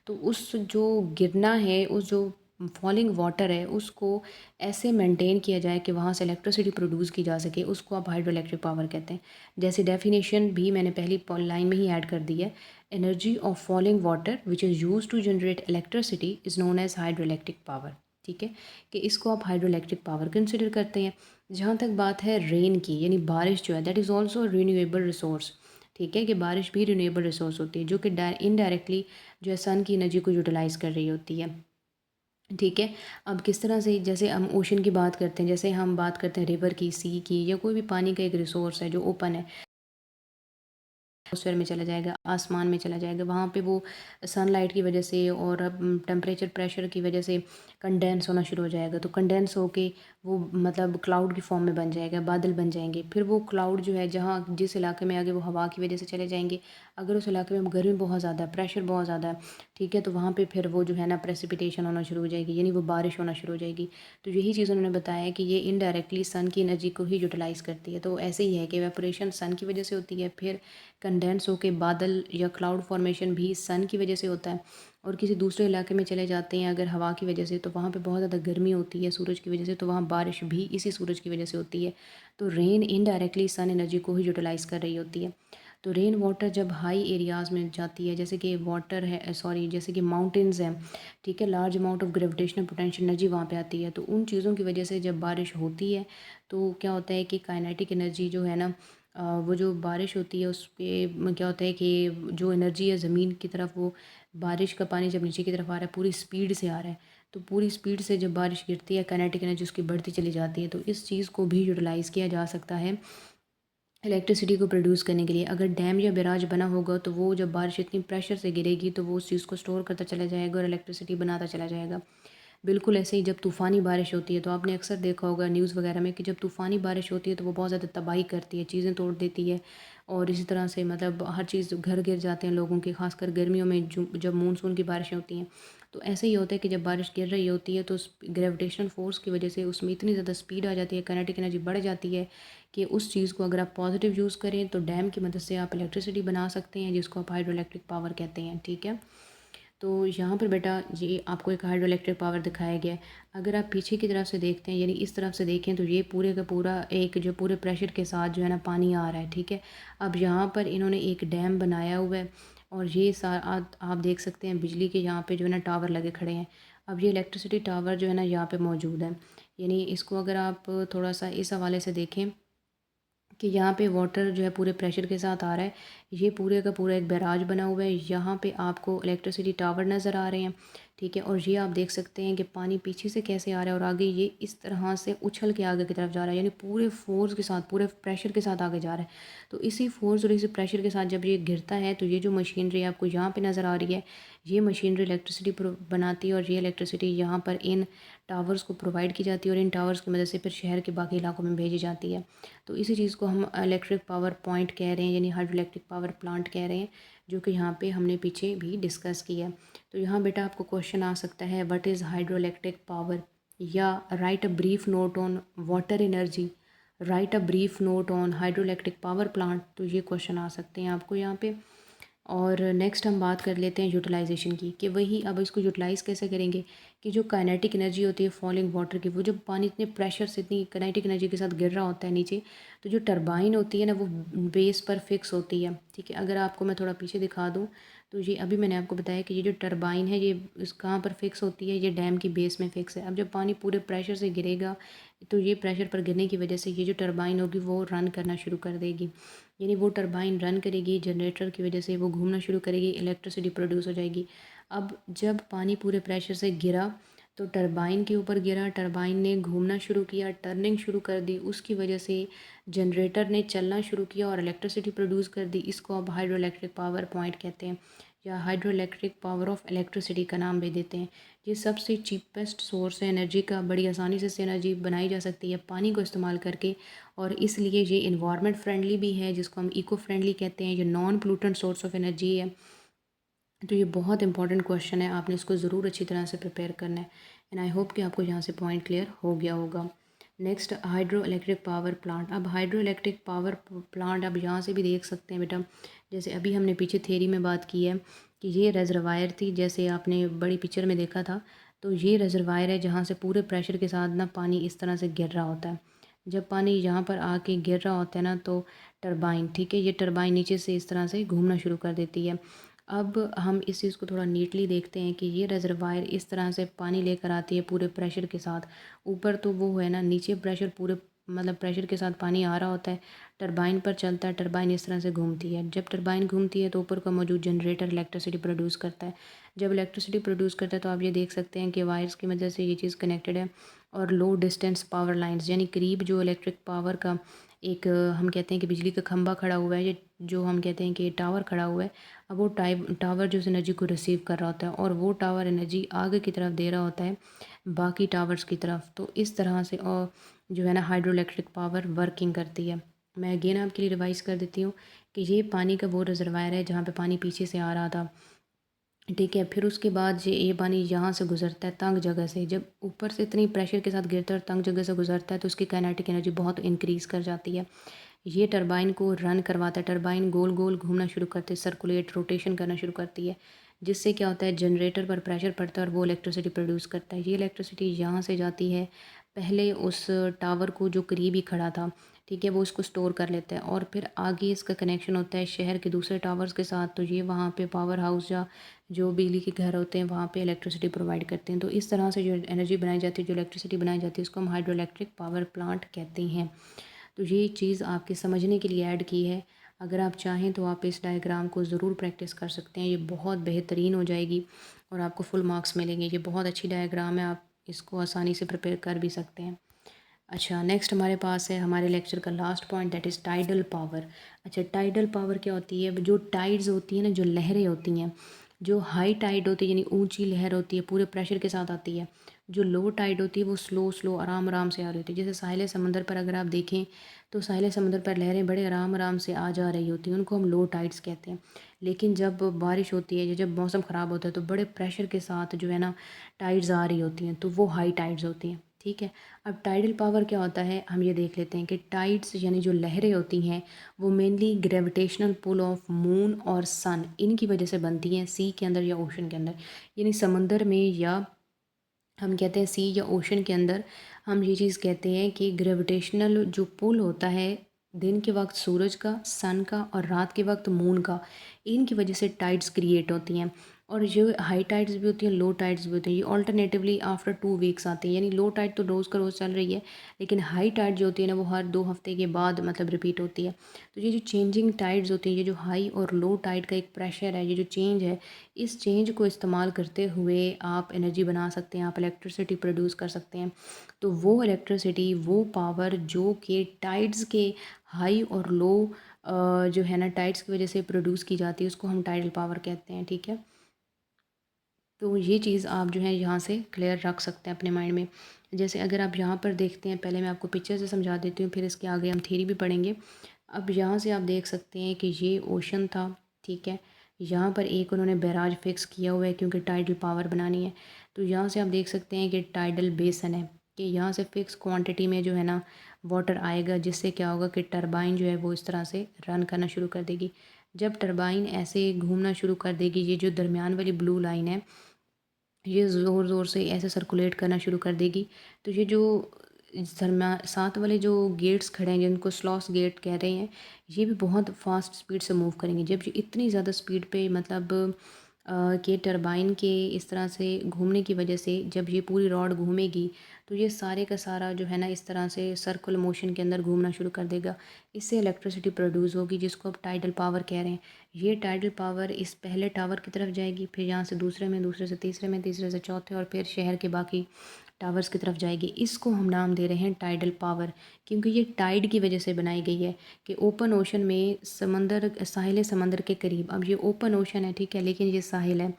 तो उस जो गिरना है, उस जो फॉलिंग वाटर है, उसको ऐसे मेंटेन किया जाए कि वहाँ से इलेक्ट्रिसिटी प्रोड्यूस की जा सके, उसको आप हाइड्रो इलेक्ट्रिक पावर कहते हैं। जैसे डेफिनेशन भी मैंने पहली लाइन में ही ऐड कर दी है। Energy of falling water which is use to generate electricity is known as hydro electric power, ठीक है, कि इसको आप हाइड्रो इलेक्ट्रिक पावर कंसिडर करते हैं। जहाँ तक बात है रेन की, यानी बारिश जो है, that is also renewable resource, ठीक है, कि बारिश भी रिन्यूएबल रिसोर्स होती है, जो कि इनडायरेक्टली जो है सन की एनर्जी को यूटिलाइज़ कर रही होती है, ठीक है। अब किस तरह से, जैसे हम ओशन की बात करते हैं, जैसे हम बात करते हैं रिवर की, सी की, या कोई भी पानी का एक रिसोर्स है जो ओपन है, एटमॉस्फेयर में चला जाएगा, आसमान में चला जाएगा, वहाँ पे वो सनलाइट की वजह से और टेम्परेचर प्रेशर की वजह से कंडेंस होना शुरू हो जाएगा। तो कंडेंस होके वो मतलब क्लाउड की फॉर्म में बन जाएगा, बादल बन जाएंगे। फिर वो क्लाउड जो है, जहाँ जिस इलाके में आगे वो हवा की वजह से चले जाएंगे, अगर उस इलाके में गर्मी बहुत ज़्यादा है, प्रेशर बहुत ज़्यादा है, ठीक है, तो वहाँ पे फिर वो जो है ना प्रेसिपिटेशन होना शुरू हो जाएगी, यानी वो बारिश होना शुरू हो जाएगी। तो यही चीज़ उन्होंने बताया कि ये इनडायरेक्टली सन की एनर्जी को ही यूटिलाइज़ करती है। तो ऐसे ही है कि वेपोरेशन सन की वजह से होती है, फिर कंडेंस होके बादल या क्लाउड फॉर्मेशन भी सन की वजह से होता है। और किसी दूसरे इलाके में चले जाते हैं अगर हवा की वजह से, तो वहाँ पे बहुत ज़्यादा गर्मी होती है सूरज की वजह से, तो वहाँ बारिश भी इसी सूरज की वजह से होती है। तो रेन इनडायरेक्टली सन एनर्जी को ही यूटिलाइज़ कर रही होती है। तो रेन वाटर जब हाई एरियाज़ में जाती है, जैसे कि वाटर है, सॉरी, जैसे कि माउंटेन्स हैं, ठीक है, large amount of gravitational potential energy वहाँ पे आती है। तो उन चीज़ों की वजह से जब बारिश होती है, तो क्या होता है कि काइनेटिक एनर्जी जो है ना, वो जो बारिश होती है उस पे क्या होता है कि जो एनर्जी है ज़मीन की तरफ, वो बारिश का पानी जब नीचे की तरफ आ रहा है, पूरी स्पीड से आ रहा है, तो पूरी स्पीड से जब बारिश गिरती है, काइनेटिक एनर्जी उसकी बढ़ती चली जाती है। तो इस चीज़ को भी यूटिलाइज़ किया जा सकता है इलेक्ट्रिसिटी को प्रोड्यूस करने के लिए। अगर डैम या बैराज बना होगा, तो वो जब बारिश इतनी प्रेशर से गिरेगी, तो वो उस चीज़ को स्टोर करता चला जाएगा और इलेक्ट्रिसिटी बनाता चला जाएगा। बिल्कुल ऐसे ही जब तूफ़ानी बारिश होती है, तो आपने अक्सर देखा होगा न्यूज़ वगैरह में कि जब तूफ़ानी बारिश होती है तो वो बहुत ज़्यादा तबाही करती है, चीज़ें तोड़ देती है, और इसी तरह से मतलब हर चीज़, घर गिर जाते हैं लोगों के, खासकर गर्मियों में जब मानसून की बारिशें होती हैं। तो ऐसे ही होता है कि जब बारिश गिर रही होती है, तो उस ग्रेविटेशनल फोर्स की वजह से उसमें इतनी ज़्यादा स्पीड आ जाती है, काइनेटिक एनर्जी बढ़ जाती है, कि उस चीज़ को अगर आप पॉजिटिव यूज़ करें तो डैम की मदद से आप इलेक्ट्रिसिटी बना सकते हैं, जिसको आप हाइड्रो इलेक्ट्रिक पावर कहते हैं, ठीक है। तो यहाँ पर बेटा ये आपको एक हाइड्रो इलेक्ट्रिक पावर दिखाया गया है। अगर आप पीछे की तरफ से देखते हैं, यानी इस तरफ से देखें, तो ये पूरे का पूरा एक जो पूरे प्रेशर के साथ जो है ना पानी आ रहा है, ठीक है। अब यहाँ पर इन्होंने एक डैम बनाया हुआ है, और ये आप देख सकते हैं बिजली के यहाँ पे जो है ना टावर लगे खड़े हैं। अब ये इलेक्ट्रिसिटी टावर जो है ना यहाँ पे मौजूद है, यानी इसको अगर आप थोड़ा सा इस हवाले से देखें कि यहाँ पे वाटर जो है पूरे प्रेशर के साथ आ रहा है, ये पूरे का पूरा एक बैराज बना हुआ है, यहाँ पे आपको इलेक्ट्रिसिटी टावर नज़र आ रहे हैं, ठीक है। और ये आप देख सकते हैं कि पानी पीछे से कैसे आ रहा है और आगे ये इस तरह से उछल के आगे की तरफ जा रहा है, यानी पूरे फोर्स के साथ, पूरे प्रेशर के साथ आगे जा रहा है। तो इसी फोर्स और इसी प्रेशर के साथ जब ये गिरता है, तो ये जो मशीनरी आपको यहाँ पर नज़र आ रही है, ये मशीनरी इलेक्ट्रिसिटी बनाती है, और ये इलेक्ट्रिसिटी यहाँ पर इन टावर्स को प्रोवाइड की जाती है, और इन टावर्स की मदद से फिर शहर के बाकी इलाकों में भेजी जाती है। तो इसी चीज़ को हम इलेक्ट्रिक पावर पॉइंट कह रहे हैं, यानी हाइड्रो इलेक्ट्रिक पावर प्लांट कह रहे हैं, जो कि यहाँ पे हमने पीछे भी डिस्कस किया है। तो यहाँ बेटा आपको क्वेश्चन आ सकता है, what is hydro electric power, या write a brief note on water energy, write a brief note on hydro electric power plant. तो ये क्वेश्चन आ सकते हैं आपको यहाँ पे। और नेक्स्ट हम बात कर लेते हैं यूटिलाइजेशन की, कि वही अब इसको यूटिलाइज़ कैसे करेंगे, कि जो काइनेटिक एनर्जी होती है फॉलिंग वाटर की, वो जब पानी इतने प्रेशर से इतनी काइनेटिक एनर्जी के साथ गिर रहा होता है नीचे, तो जो टरबाइन होती है ना वो बेस पर फिक्स होती है। ठीक है, अगर आपको मैं थोड़ा पीछे दिखा दूँ तो ये अभी मैंने आपको बताया कि ये जो टरबाइन है ये इस कहाँ पर फिक्स होती है, ये डैम की बेस में फिक्स है। अब जब पानी पूरे प्रेशर से गिरेगा तो ये प्रेशर पर गिरने की वजह से ये जो टरबाइन होगी वो रन करना शुरू कर देगी, यानी वो टरबाइन रन करेगी, जनरेटर की वजह से वो घूमना शुरू करेगी, इलेक्ट्रिसिटी प्रोड्यूस हो जाएगी। अब जब पानी पूरे प्रेशर से गिरा तो टरबाइन के ऊपर गिरा, टरबाइन ने घूमना शुरू किया, टर्निंग शुरू कर दी, उसकी वजह से जनरेटर ने चलना शुरू किया और इलेक्ट्रिसिटी प्रोड्यूस कर दी। इसको अब हाइड्रो इलेक्ट्रिक पावर पॉइंट कहते हैं, या hydro electric power of electricity का नाम भी देते हैं। ये सबसे चीपेस्ट सोर्स है एनर्जी का, बड़ी आसानी से इससे एनर्जी बनाई जा सकती है पानी को इस्तेमाल करके, और इसलिए ये इन्वायरमेंट फ्रेंडली भी है, जिसको हम इको फ्रेंडली कहते हैं। ये non pollutant source of energy है। तो ये बहुत इंपॉर्टेंट क्वेश्चन है, आपने इसको ज़रूर अच्छी तरह से प्रिपेयर करना है। एंड आई होप कि आपको यहाँ से पॉइंट क्लियर हो गया होगा। Next, hydro electric power plant. अब हाइड्रो इलेक्ट्रिक पावर प्लांट आप यहाँ से भी देख सकते हैं बेटा, जैसे अभी हमने पीछे थ्योरी में बात की है कि ये रिजर्वायर थी, जैसे आपने बड़ी पिक्चर में देखा था। तो ये रिजर्वायर है जहाँ से पूरे प्रेशर के साथ ना पानी इस तरह से गिर रहा होता है। जब पानी यहाँ पर आके गिर रहा होता है ना तो टरबाइन, ठीक है, ये टरबाइन नीचे से इस तरह से घूमना शुरू कर देती है। अब हम इस चीज़ को थोड़ा नीटली देखते हैं कि ये रिजर्वायर इस तरह से पानी लेकर आती है पूरे प्रेशर के साथ। ऊपर तो वो है ना, नीचे प्रेशर पूरे मतलब प्रेशर के साथ पानी आ रहा होता है, टरबाइन पर चलता है, टरबाइन इस तरह से घूमती है। जब टरबाइन घूमती है तो ऊपर का मौजूद जनरेटर इलेक्ट्रिसिटी प्रोड्यूस करता है। जब इलेक्ट्रिसिटी प्रोड्यूस करता है तो आप ये देख सकते हैं कि वायर्स की मदद से ये चीज़ कनेक्टेड है। और लो डिस्टेंस पावर लाइन्स, यानी करीब जो इलेक्ट्रिक पावर का एक हम कहते हैं कि बिजली का खंभा खड़ा हुआ है, या जो हम कहते हैं कि टावर खड़ा हुआ है। अब वो टावर जो उस एनर्जी को रिसीव कर रहा होता है, और वो टावर एनर्जी आगे की तरफ दे रहा होता है बाकी टावर्स की तरफ। तो इस तरह से और जो है ना हाइड्रो इलेक्ट्रिक पावर वर्किंग करती है। मैं अगेन आपके लिए रिवाइज कर देती हूँ कि ये पानी का वो रिजर्वायर है जहाँ पे पानी पीछे से आ रहा था, ठीक है। फिर उसके बाद ये पानी यहाँ से गुजरता है तंग जगह से। जब ऊपर से इतनी प्रेशर के साथ गिरता है और तंग जगह से गुजरता है तो उसकी काइनेटिक एनर्जी बहुत इंक्रीज़ कर जाती है। ये टरबाइन को रन करवाता है, टरबाइन गोल गोल घूमना शुरू करते हैं, सर्कुलेट रोटेशन करना शुरू करती है, जिससे क्या होता है जनरेटर पर प्रेशर पड़ता है और वो इलेक्ट्रिसिटी प्रोड्यूस करता है। ये इलेक्ट्रिसिटी यहाँ से जाती है, पहले उस टावर को जो करीब ही खड़ा था, ठीक है, वो उसको स्टोर कर लेता है, और फिर आगे इसका कनेक्शन होता है शहर के दूसरे टावर्स के साथ। तो ये वहाँ पे पावर हाउस या जो बिजली के घर होते हैं वहाँ पे इलेक्ट्रिसिटी प्रोवाइड करते हैं। तो इस तरह से जो एनर्जी बनाई जाती है, जो इलेक्ट्रिसिटी बनाई जाती है, उसको हम हाइड्रो इलेक्ट्रिक पावर प्लांट कहते हैं। तो ये चीज़ आपके समझने के लिए ऐड की है। अगर आप चाहें तो आप इस डायग्राम को ज़रूर प्रैक्टिस कर सकते हैं, ये बहुत बेहतरीन हो जाएगी और आपको फुल मार्क्स मिलेंगे। ये बहुत अच्छी डायग्राम है, आप इसको आसानी से प्रिपेयर कर भी सकते हैं। अच्छा, नेक्स्ट हमारे पास है हमारे लेक्चर का last point, that is tidal power. अच्छा, टाइडल पावर क्या होती है? जो टाइड्स होती हैं ना, जो लहरें होती हैं, जो हाई टाइड होती है यानी ऊंची लहर होती है पूरे प्रेशर के साथ आती है। जो लो टाइड होती है वो स्लो स्लो आराम आराम से आ रही होती है। जैसे साहिल समंदर पर अगर आप देखें तो साहिल समंदर पर लहरें बड़े आराम आराम से आ जा रही होती हैं, उनको हम लो टाइड्स कहते हैं। लेकिन जब बारिश होती है या जब मौसम ख़राब होता है तो बड़े प्रेशर के साथ जो है ना टाइड्स आ रही होती हैं, तो वो हाई टाइड्स होती हैं, ठीक है। अब टाइडल पावर क्या होता है, हम ये देख लेते हैं कि टाइड्स यानी जो लहरें होती हैं वो mainly gravitational pull of moon और सन, इनकी वजह से बनती हैं सी के अंदर या ओशन के अंदर, यानी समंदर में, या हम कहते हैं सी या ओशन के अंदर। हम ये चीज़ कहते हैं कि ग्रेविटेशनल जो पुल होता है दिन के वक्त सूरज का, सन का, और रात के वक्त मून का, इनकी वजह से टाइड्स क्रिएट होती हैं। और जो हाई टाइड्स भी होती हैं, लो टाइड्स भी होती हैं, ये ऑल्टरनेटिवली आफ्टर 2 वीक्स आती हैं। यानी लो टाइड तो रोज़ का रोज़ चल रही है, लेकिन हाई टाइड जो होती है ना वो हर 2 हफ्ते के बाद मतलब रिपीट होती है। तो ये जो चेंजिंग टाइड्स होती हैं, ये जो हाई और लो टाइड का एक प्रेशर है, ये जो चेंज है, इस चेंज को इस्तेमाल करते हुए आप एनर्जी बना सकते हैं, आप इलेक्ट्रिसिटी प्रोड्यूस कर सकते हैं। तो वो इलेक्ट्रिसिटी, वो पावर जो कि टाइड्स के हाई और लो जो है ना टाइड्स की वजह से प्रोड्यूस की जाती है, उसको हम टाइडल पावर कहते हैं, ठीक है। तो ये चीज़ आप जो है यहाँ से क्लियर रख सकते हैं अपने माइंड में। जैसे अगर आप यहाँ पर देखते हैं, पहले मैं आपको पिक्चर से समझा देती हूँ, फिर इसके आगे हम थ्योरी भी पढ़ेंगे। अब यहाँ से आप देख सकते हैं कि ये ओशन था, ठीक है, यहाँ पर एक उन्होंने बैराज फिक्स किया हुआ है क्योंकि टाइडल पावर बनानी है। तो यहाँ से आप देख सकते हैं कि टाइडल बेसन है कि यहाँ से फ़िक्स क्वांटिटी में जो है ना वाटर आएगा, जिससे क्या होगा कि टरबाइन जो है वो इस तरह से रन करना शुरू कर देगी। जब टरबाइन ऐसे घूमना शुरू कर देगी, ये जो दरमियान वाली ब्लू लाइन है ये ज़ोर ज़ोर से ऐसे सर्कुलेट करना शुरू कर देगी। तो ये जो साथ वाले जो गेट्स खड़े हैं जिनको स्लॉस गेट कह रहे हैं, ये भी बहुत फास्ट स्पीड से मूव करेंगे। जब ये इतनी ज़्यादा स्पीड पे मतलब कि टरबाइन के इस तरह से घूमने की वजह से जब ये पूरी रॉड घूमेगी तो ये सारे का सारा जो है ना इस तरह से सर्कुलर मोशन के अंदर घूमना शुरू कर देगा। इससे इलेक्ट्रिसिटी प्रोड्यूस होगी जिसको अब टाइडल पावर कह रहे हैं। ये टाइडल पावर इस पहले टावर की तरफ जाएगी, फिर यहाँ से दूसरे में, दूसरे से तीसरे में, तीसरे से चौथे और फिर शहर के बाकी टावर्स की तरफ जाएगी। इसको हम नाम दे रहे हैं टाइडल पावर, क्योंकि ये टाइड की वजह से बनाई गई है कि ओपन ओशन में समंदर, साहिल समंदर के करीब, अब ये ओपन ओशन है ठीक है लेकिन ये साहिल है,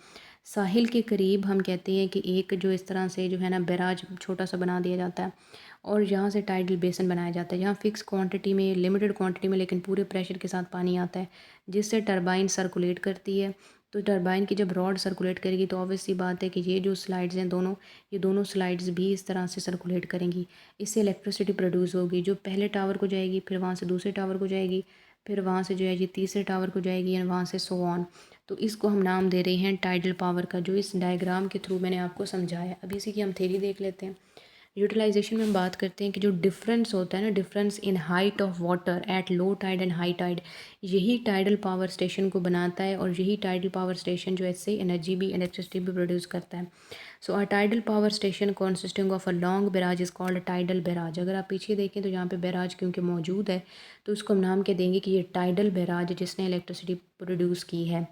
साहिल के करीब हम कहते हैं कि एक जो इस तरह से जो है ना बैराज छोटा सा बना दिया जाता है और यहाँ से टाइडल बेसन बनाया जाता है। यहाँ फ़िक्स क्वांटिटी में, लिमिटेड क्वांटिटी में लेकिन पूरे प्रेशर के साथ पानी आता है, जिससे टरबाइन सर्कुलेट करती है। तो टरबाइन की जब रॉड सर्कुलेट करेगी तो ऑब्वियस सी बात है कि ये जो स्लाइड्स हैं दोनों, ये दोनों स्लाइड्स भी इस तरह से सर्कुलेट करेंगी। इससे इलेक्ट्रिसिटी प्रोड्यूस होगी जो पहले टावर को जाएगी, फिर वहाँ से दूसरे टावर को जाएगी, फिर वहाँ से जो है ये तीसरे टावर को जाएगी और वहाँ से सो ऑन। तो इसको हम नाम दे रहे हैं टाइडल पावर का, जो इस डायग्राम के थ्रू मैंने आपको समझाया। अब इसी की हम थ्योरी देख लेते हैं। यूटिलाइजेशन में हम बात करते हैं कि जो डिफरेंस होता है ना, difference in height of water at low tide and high tide, यही टाइडल पावर स्टेशन को बनाता है और यही टाइडल पावर स्टेशन जो है इससे एनर्जी भी, इलेक्ट्रिसिटी भी प्रोड्यूस करता है। So a tidal power station consisting of a long barrage is called tidal barrage. अगर आप पीछे देखें तो यहाँ पे बैराज क्योंकि मौजूद है तो उसको हम नाम के देंगे कि ये टाइडल बैराज जिसने इलेक्ट्रिसिटी प्रोड्यूस की है।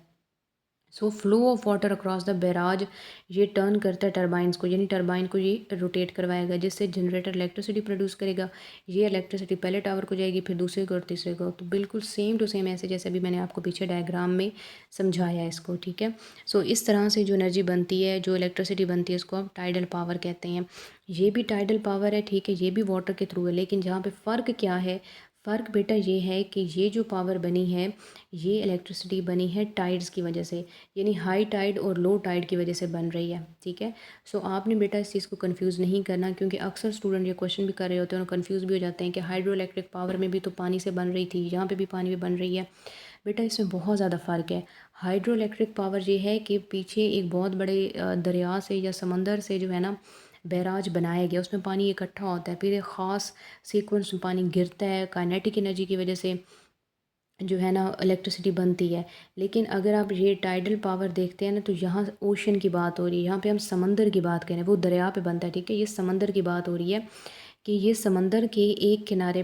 So flow of water across the barrage ये टर्न करता है टरबाइंस को, यानी टरबाइन को ये रोटेट करवाएगा, जिससे जनरेटर इलेक्ट्रिसिटी प्रोड्यूस करेगा। ये इलेक्ट्रिसिटी पहले टावर को जाएगी, फिर दूसरे को और तीसरे को। तो बिल्कुल सेम टू सेम ऐसे जैसे अभी मैंने आपको पीछे डायग्राम में समझाया है इसको, ठीक है। सो इस तरह से जो एनर्जी बनती है, जो इलेक्ट्रिसिटी बनती है, उसको आप टाइडल पावर कहते हैं। ये भी टाइडल पावर है, ठीक है, ये भी वाटर के थ्रू है, लेकिन जहाँ पे फ़र्क क्या है, फ़र्क बेटा ये है कि ये जो पावर बनी है, ये इलेक्ट्रिसिटी बनी है टाइड्स की वजह से, यानी हाई टाइड और लो टाइड की वजह से बन रही है, ठीक है। सो आपने बेटा इस चीज़ को कंफ्यूज नहीं करना, क्योंकि अक्सर स्टूडेंट ये क्वेश्चन भी कर रहे होते हैं और कंफ्यूज भी हो जाते हैं कि हाइड्रो इलेक्ट्रिक पावर में भी तो पानी से बन रही थी, यहाँ पे भी पानी में बन रही है। बेटा इसमें बहुत ज़्यादा फ़र्क है। हाइड्रो इलेक्ट्रिक पावर ये है कि पीछे एक बहुत बड़े दरिया से या समंदर से जो है ना बैराज बनाया गया, उसमें पानी इकट्ठा होता है, फिर एक ख़ास सीक्वेंस में पानी गिरता है, काइनेटिक एनर्जी की वजह से जो है ना इलेक्ट्रिसिटी बनती है। लेकिन अगर आप ये टाइडल पावर देखते हैं ना तो यहाँ ओशन की बात हो रही है, यहाँ पे हम समंदर की बात करें, वो दरिया पे बनता है, ठीक है। ये समंदर की बात हो रही है कि ये समंदर के एक किनारे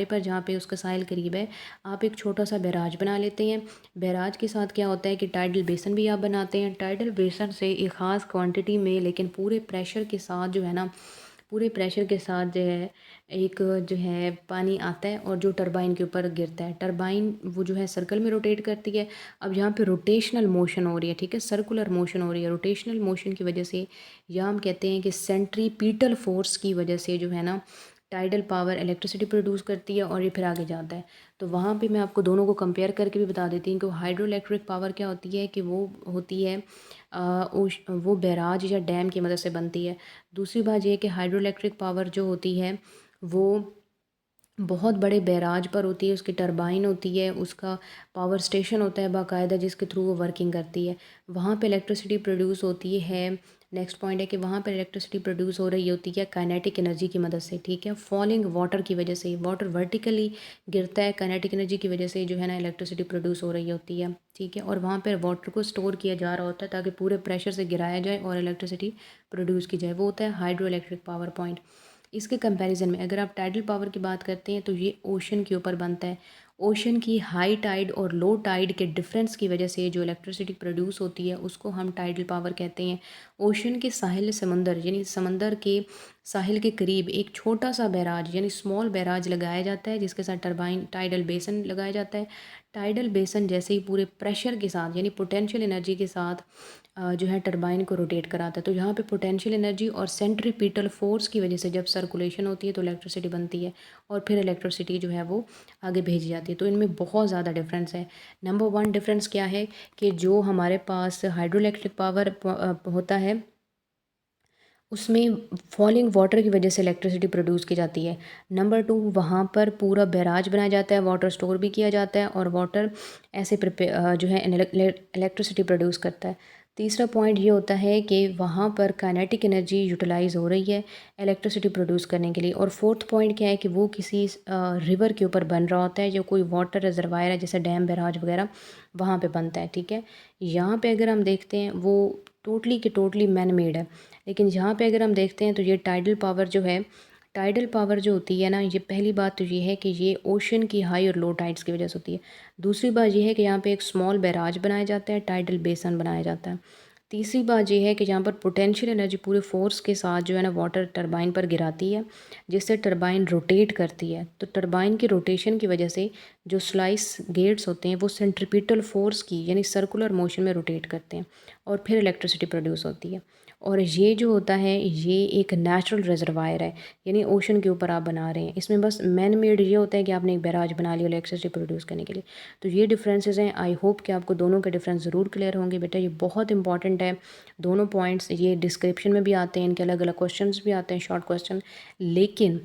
पर जहाँ पे उसका साहिल करीब है, आप एक छोटा सा बैराज बना लेते हैं। बैराज के साथ क्या होता है कि टाइडल बेसन भी आप बनाते हैं। टाइडल बेसन से एक ख़ास क्वांटिटी में लेकिन पूरे प्रेशर के साथ जो है ना, पूरे प्रेशर के साथ जो है एक जो है पानी आता है और जो टरबाइन के ऊपर गिरता है। टरबाइन वो जो है सर्कल में रोटेट करती है। अब यहाँ पे रोटेशनल मोशन हो रही है, ठीक है, सर्कुलर मोशन हो रही है। रोटेशनल मोशन की वजह से, या हम कहते हैं कि सेंट्रीपीटल फोर्स की वजह से जो है ना टाइडल पावर इलेक्ट्रिसिटी प्रोड्यूस करती है और ये फिर आगे जाता है। तो वहाँ पे मैं आपको दोनों को कंपेयर करके भी बता देती हूँ कि हाइड्रो इलेक्ट्रिक पावर क्या होती है कि वो होती है वो बैराज या डैम की मदद से बनती है। दूसरी बात ये है कि हाइड्रो इलेक्ट्रिक पावर जो होती है वो बहुत बड़े बैराज पर होती है, उसकी टरबाइन होती है, उसका पावर स्टेशन होता है बाकायदा जिसके थ्रू वो वर्किंग करती है। वहाँ पे इलेक्ट्रिसिटी प्रोड्यूस होती है। नेक्स्ट पॉइंट है कि वहाँ पर इलेक्ट्रिसिटी प्रोड्यूस हो रही होती है काइनेटिक एनर्जी की मदद से, ठीक है, फॉलिंग वाटर की वजह से। वाटर वर्टिकली गिरता है, काइनेटिक एनर्जी की वजह से जो है ना इलेक्ट्रिसिटी प्रोड्यूस हो रही होती है, ठीक है। और वहाँ पर वाटर को स्टोर किया जा रहा होता है ताकि पूरे प्रेशर से गिराया जाए और इलेक्ट्रिसिटी प्रोड्यूस की जाए। वो होता है हाइड्रो इलेक्ट्रिक पावर पॉइंट। इसके कंपैरिजन में अगर आप टाइडल पावर की बात करते हैं तो ये ओशन के ऊपर बनता है। ओशन की हाई टाइड और लो टाइड के डिफरेंस की वजह से जो इलेक्ट्रिसिटी प्रोड्यूस होती है उसको हम टाइडल पावर कहते हैं। ओशन के साहिल समंदर, यानी समंदर के साहिल के करीब एक छोटा सा बैराज यानी स्मॉल बैराज लगाया जाता है, जिसके साथ टरबाइन टाइडल बेसन लगाया जाता है। टाइडल बेसन जैसे ही पूरे प्रेशर के साथ यानी पोटेंशियल एनर्जी के साथ जो है टरबाइन को रोटेट कराता है। तो यहाँ पे पोटेंशियल एनर्जी और सेंट्रीपिटल फोर्स की वजह से जब सर्कुलेशन होती है तो इलेक्ट्रिसिटी बनती है और फिर इलेक्ट्रिसिटी जो है वो आगे भेजी जाती है। तो इनमें बहुत ज़्यादा डिफरेंस है। नंबर वन डिफरेंस क्या है कि जो हमारे पास हाइड्रो इलेक्ट्रिक पावर होता है उसमें फॉलिंग वाटर की वजह से इलेक्ट्रिसिटी प्रोड्यूस की जाती है। नंबर टू, वहाँ पर पूरा बैराज बनाया जाता है, वाटर स्टोर भी किया जाता है और वाटर ऐसे जो है इलेक्ट्रिसिटी प्रोड्यूस करता है। तीसरा पॉइंट ये होता है कि वहाँ पर काइनेटिक एनर्जी यूटिलाइज हो रही है इलेक्ट्रिसिटी प्रोड्यूस करने के लिए। और फोर्थ पॉइंट क्या है कि वो किसी रिवर के ऊपर बन रहा होता है, जो कोई वाटर रिजर्वायर है जैसे डैम बैराज वगैरह वहाँ पे बनता है। ठीक है, यहाँ पे अगर हम देखते हैं वो टोटली के टोटली मैन मेड है। लेकिन यहाँ पे अगर हम देखते हैं तो ये टाइडल पावर जो है, टाइडल पावर जो होती है ना, ये पहली बात तो ये है कि ये ओशन की हाई और लो टाइड्स की वजह से होती है। दूसरी बात ये है कि यहाँ पे एक स्मॉल बैराज बनाया जाता है, टाइडल बेसन बनाया जाता है। तीसरी बात ये है कि यहाँ पर पोटेंशियल एनर्जी पूरे फोर्स के साथ जो है ना वाटर टरबाइन पर गिराती है, जिससे टरबाइन रोटेट करती है। तो टरबाइन के रोटेशन की वजह से जो स्लाइस गेट्स होते हैं वो सेंट्रीपिटल फोर्स की यानी सर्कुलर मोशन में रोटेट करते हैं और फिर इलेक्ट्रिसिटी प्रोड्यूस होती है। और ये जो होता है ये एक नेचुरल रिजर्वायर है, यानी ओशन के ऊपर आप बना रहे हैं। इसमें बस मैन मेड ये होता है कि आपने एक बैराज बना लिया इलेक्ट्रिसिटी प्रोड्यूस करने के लिए। तो ये डिफरेंसेस हैं। आई होप कि आपको दोनों के डिफरेंस ज़रूर क्लियर होंगे। बेटा ये बहुत इंपॉर्टेंट है दोनों पॉइंट्स, ये डिस्क्रिप्शन में भी आते हैं, इनके अलग अलग क्वेश्चन भी आते हैं, शॉर्ट क्वेश्चन। लेकिन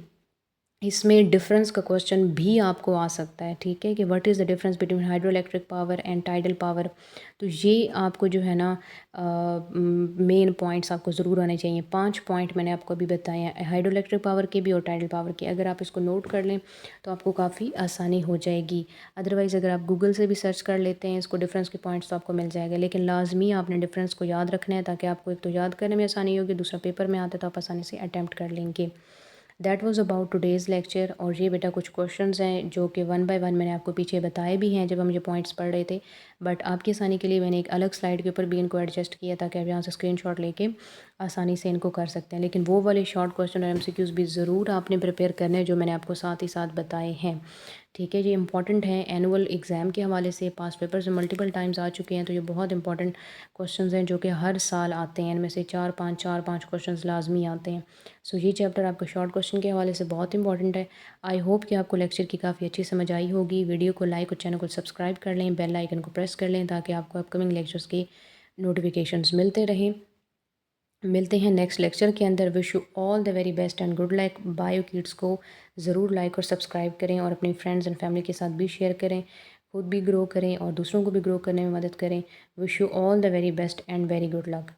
इसमें डिफरेंस का क्वेश्चन भी आपको आ सकता है। ठीक है, कि what is the difference between hydro electric power and tidal power. तो ये आपको जो है ना मेन पॉइंट्स आपको ज़रूर आने चाहिए। 5 पॉइंट मैंने आपको अभी बताए हैं हाइड्रो इलेक्ट्रिक पावर के भी और टाइडल पावर के। अगर आप इसको नोट कर लें तो आपको काफ़ी आसानी हो जाएगी। अदरवाइज़ अगर आप गूगल से भी सर्च कर लेते हैं इसको डिफरेंस के पॉइंट्स तो आपको मिल जाएगा। लेकिन लाजमी आपने डिफरेंस को याद रखना है ताकि आपको एक तो याद करने में आसानी होगी, दूसरा पेपर में आता है तो आप आसानी से अटैम्प्ट कर लेंगे। That was about today's lecture. और ये बेटा कुछ क्वेश्चंस हैं जो कि 1 बाय 1 मैंने आपको पीछे बताए भी हैं जब हम ये पॉइंट्स पढ़ रहे थे, बट आपकी आसानी के लिए मैंने एक अलग स्लाइड के ऊपर भी इनको एडजस्ट किया ताकि आप यहाँ से स्क्रीनशॉट लेके आसानी से इनको कर सकते हैं। लेकिन वो वाले शॉर्ट क्वेश्चन और एमसीक्यूज़ भी ज़रूर आपने प्रिपेयर करने हैं जो मैंने आपको साथ ही साथ बताए हैं। ठीक है, ये इंपॉर्टेंट है एनुअल एग्ज़ाम के हवाले से। पास पेपर्स में मल्टीपल टाइम्स आ चुके हैं तो ये बहुत इंपॉर्टेंट क्वेश्चंस हैं जो कि हर साल आते हैं। इनमें से 4-5 क्वेश्चंस लाजमी आते हैं। सो ये चैप्टर आपका शॉर्ट क्वेश्चन के हवाले से बहुत इंपॉर्टेंट है। आई होप कि आपको लेक्चर की काफ़ी अच्छी समझ आई होगी। वीडियो को लाइक और चैनल को सब्सक्राइब कर लें, बेल आइकन को प्रेस कर लें ताकि आपको अपकमिंग लेक्चर्स की नोटिफिकेशंस मिलते रहें। मिलते हैं नेक्स्ट लेक्चर के अंदर। Wish you all the very best and good luck. Bio kids को ज़रूर लाइक और सब्सक्राइब करें और अपनी फ्रेंड्स एंड फैमिली के साथ भी शेयर करें, खुद भी ग्रो करें और दूसरों को भी ग्रो करने में मदद करें। Wish you all the very best and very good luck.